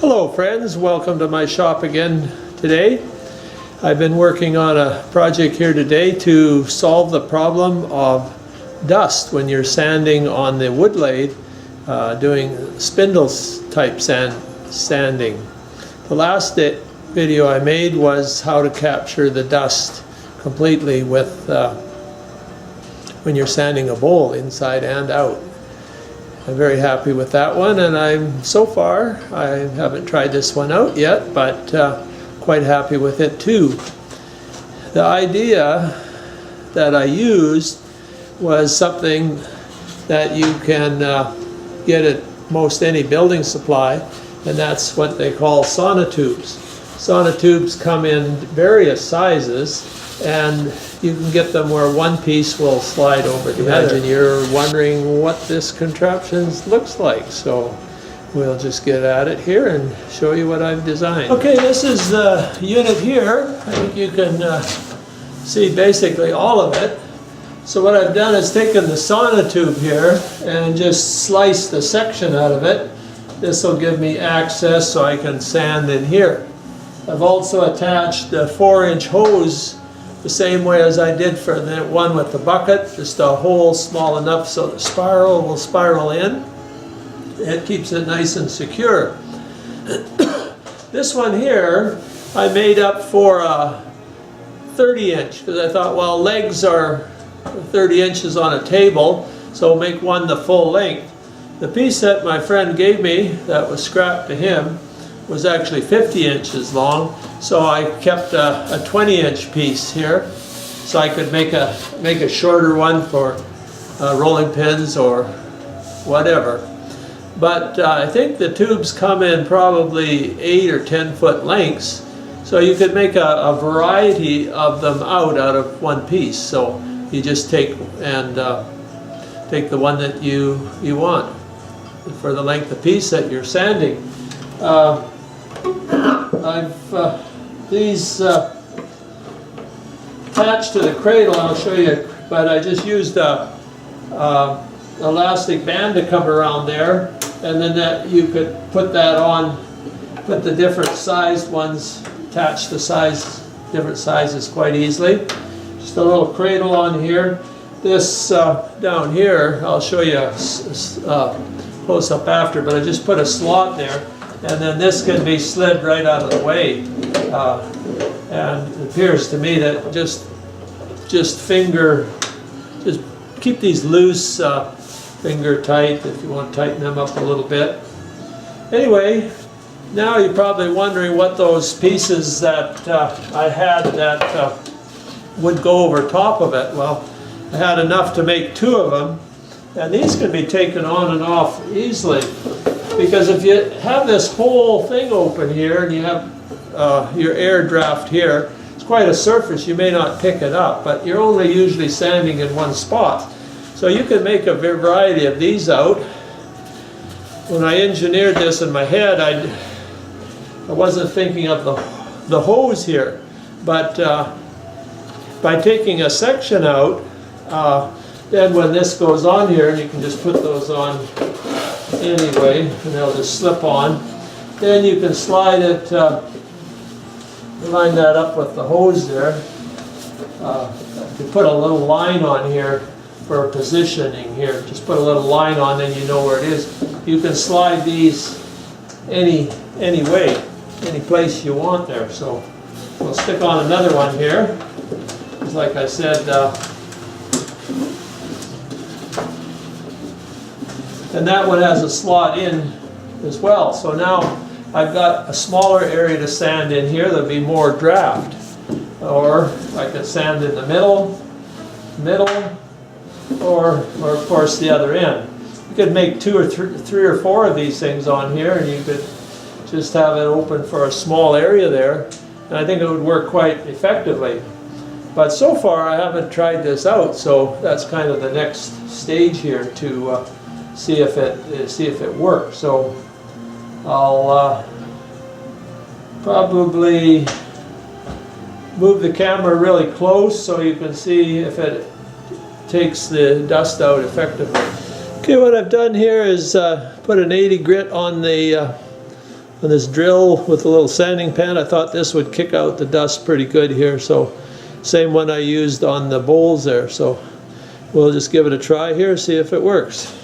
Hello friends, welcome to my shop again today. I've been working on a project here today to solve the problem of dust when you're sanding on the wood lathe, doing spindles type sanding. The last video I made was how to capture the dust completely with when you're sanding a bowl inside and out. I'm very happy with that one, and so far I haven't tried this one out yet, but quite happy with it too. The idea that I used was something that you can get at most any building supply, and that's what they call sonotubes. Sonotubes come in various sizes, and you can get them where one piece will slide over the other. Imagine you're wondering what this contraption looks like, so we'll just get at it here and show you what I've designed. Okay, this is the unit here. I think you can see basically all of it. So what I've done is taken the sonotube here and just sliced a section out of it. This will give me access so I can sand in here. I've also attached a 4-inch hose the same way as I did for the one with the bucket, just a hole small enough so the spiral will spiral in. It keeps it nice and secure. This one here I made up for a 30-inch because I thought, well, legs are 30 inches on a table, so make one the full length. The piece that my friend gave me that was scrapped to him was actually 50 inches long, so I kept a 20-inch piece here so I could make a shorter one for rolling pins or whatever. But I think the tubes come in probably 8 or 10 foot lengths, so you could make a variety of them out of one piece. So you just take the one that you want for the length of piece that you're sanding. I've these attached to the cradle. I'll show you, but I just used a elastic band to come around there, and then that you could put that on, put the different sized ones, attach the different sizes quite easily. Just a little cradle on here. This down here, I'll show you close up after, but I just put a slot there. And then this can be slid right out of the way, and it appears to me that just keep these loose, finger tight if you want to tighten them up a little bit. Anyway, now you're probably wondering what those pieces that I had that would go over top of it. Well, I had enough to make 2 of them, and these can be taken on and off easily. Because if you have this whole thing open here and you have your air draft here, it's quite a surface, you may not pick it up, but you're only usually sanding in one spot. So you can make a variety of these out. When I engineered this in my head, I wasn't thinking of the hose here, but by taking a section out, then when this goes on here, and you can just put those on anyway, and they'll just slip on. Then you can slide it, line that up with the hose there. You put a little line on here for positioning here. Just put a little line on, then you know where it is. You can slide these any way, any place you want there. So we'll stick on another one here. Just like I said, and that one has a slot in as well. So now I've got a smaller area to sand in here. There'll be more draft. Or I could sand in the middle, or of course the other end. You could make 2 or 3 or 4 of these things on here, and you could just have it open for a small area there. And I think it would work quite effectively. But so far I haven't tried this out, so that's kind of the next stage here to see if it works. So I'll probably move the camera really close so you can see if it takes the dust out effectively. Okay, what I've done here is put an 80 grit on the this drill with a little sanding pen. I thought this would kick out the dust pretty good here, so same one I used on the bowls there. So we'll just give it a try here, see if it works.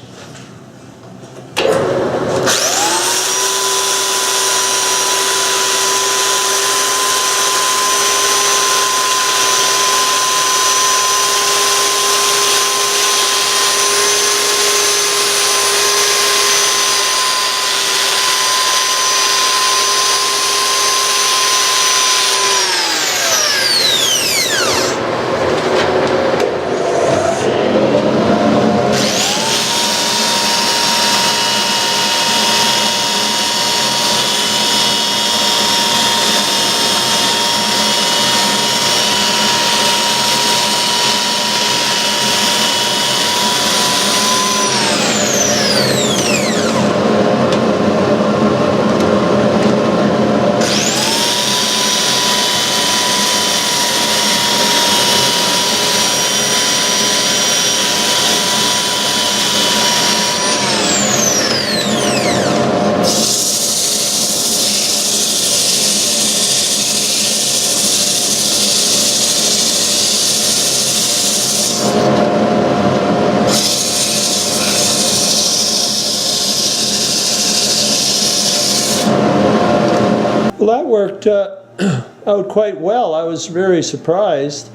Well, that worked out quite well. I was very surprised.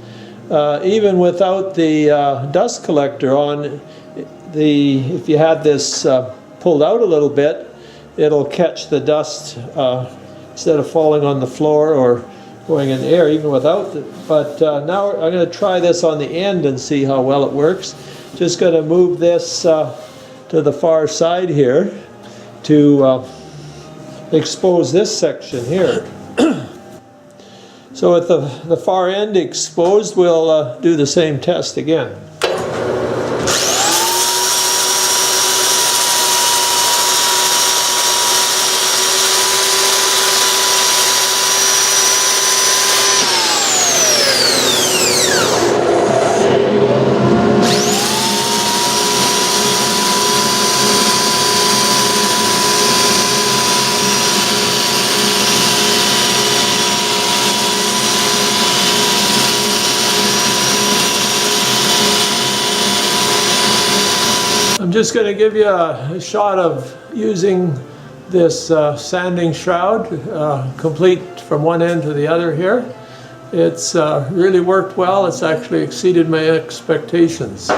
Even without the dust collector on, if you had this pulled out a little bit, it'll catch the dust instead of falling on the floor or going in the air, even without it. But now I'm going to try this on the end and see how well it works. Just going to move this to the far side here to expose this section here. So with the far end exposed, we'll do the same test again. I'm just going to give you a shot of using this sanding shroud, complete from one end to the other here. It's really worked well. It's actually exceeded my expectations.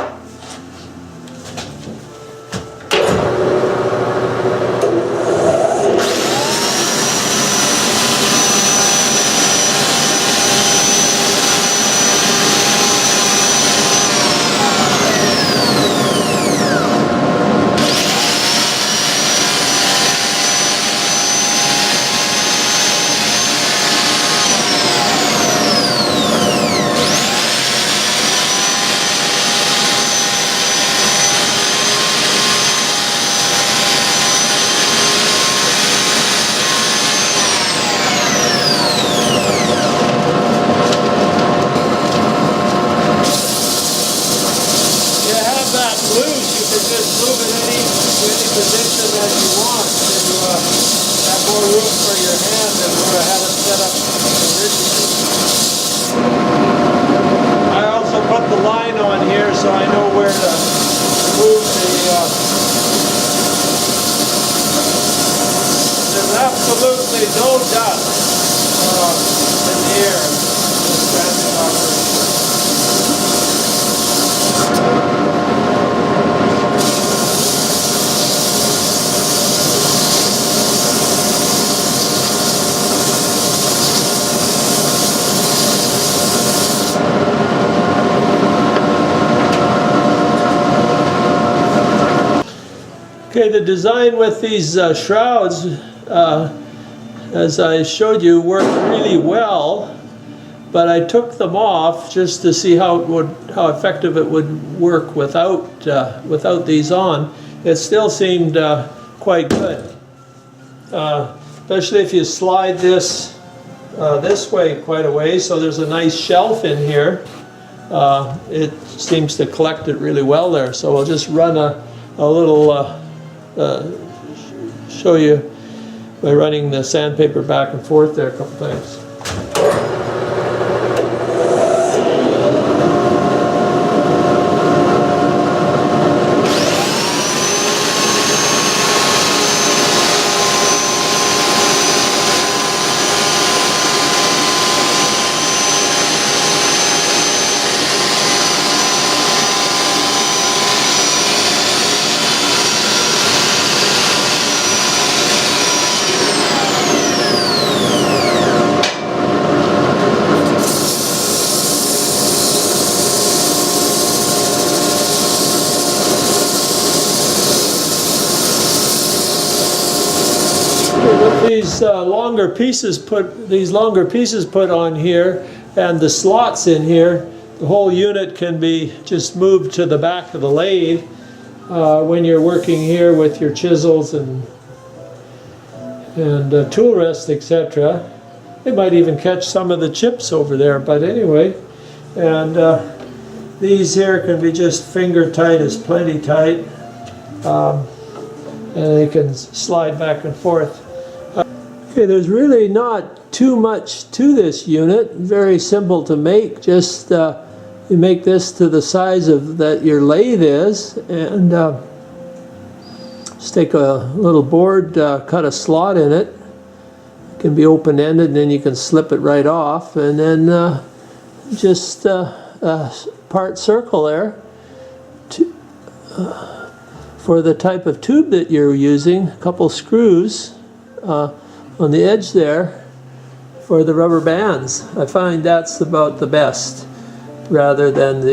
Position as you want to have more room for your hand than where I had it set up originally. I also put the line on here so I know where to move there's absolutely no dust in the air in this sanding operation. Okay, the design with these shrouds, as I showed you, worked really well, but I took them off just to see how effective it would work without these on. It still seemed quite good, especially if you slide this this way quite a way. So there's a nice shelf in here. It seems to collect it really well there. So we'll just run a little. Show you by running the sandpaper back and forth there a couple times. With these longer pieces put on here and the slots in here, the whole unit can be just moved to the back of the lathe when you're working here with your chisels and tool rest, etc. It might even catch some of the chips over there, but anyway. And these here can be just finger tight, is plenty tight, and they can slide back and forth. Okay, there's really not too much to this unit. Very simple to make. Just you make this to the size of that your lathe is, and just take a little board, cut a slot in it. It can be open-ended, and then you can slip it right off, and then just a part circle there for the type of tube that you're using. A couple screws on the edge there for the rubber bands. I find that's about the best, rather than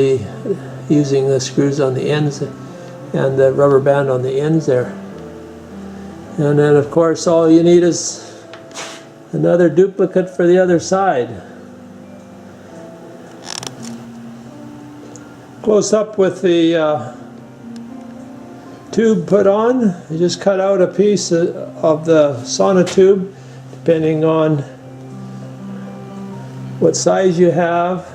using the screws on the ends and the rubber band on the ends there. And then of course all you need is another duplicate for the other side. Close up with the tube put on, you just cut out a piece of the sonotube, depending on what size you have.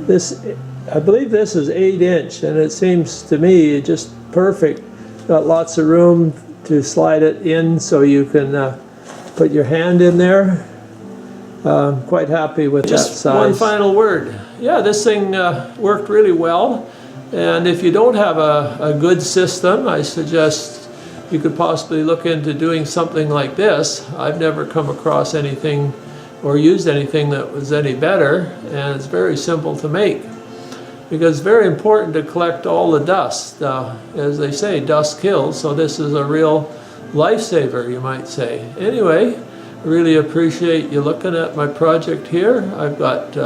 This, I believe this is 8-inch, and it seems to me just perfect. Got lots of room to slide it in so you can put your hand in there. I'm quite happy with that size. Just one final word. Yeah, this thing worked really well. And if you don't have a good system, I suggest you could possibly look into doing something like this. I've never come across anything or used anything that was any better, and it's very simple to make. Because it's very important to collect all the dust. As they say, dust kills, so this is a real lifesaver, you might say. Anyway, I really appreciate you looking at my project here. I've got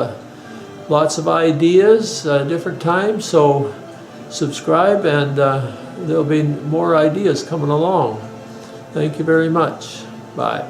lots of ideas, different times, so subscribe, and there'll be more ideas coming along. Thank you very much. Bye.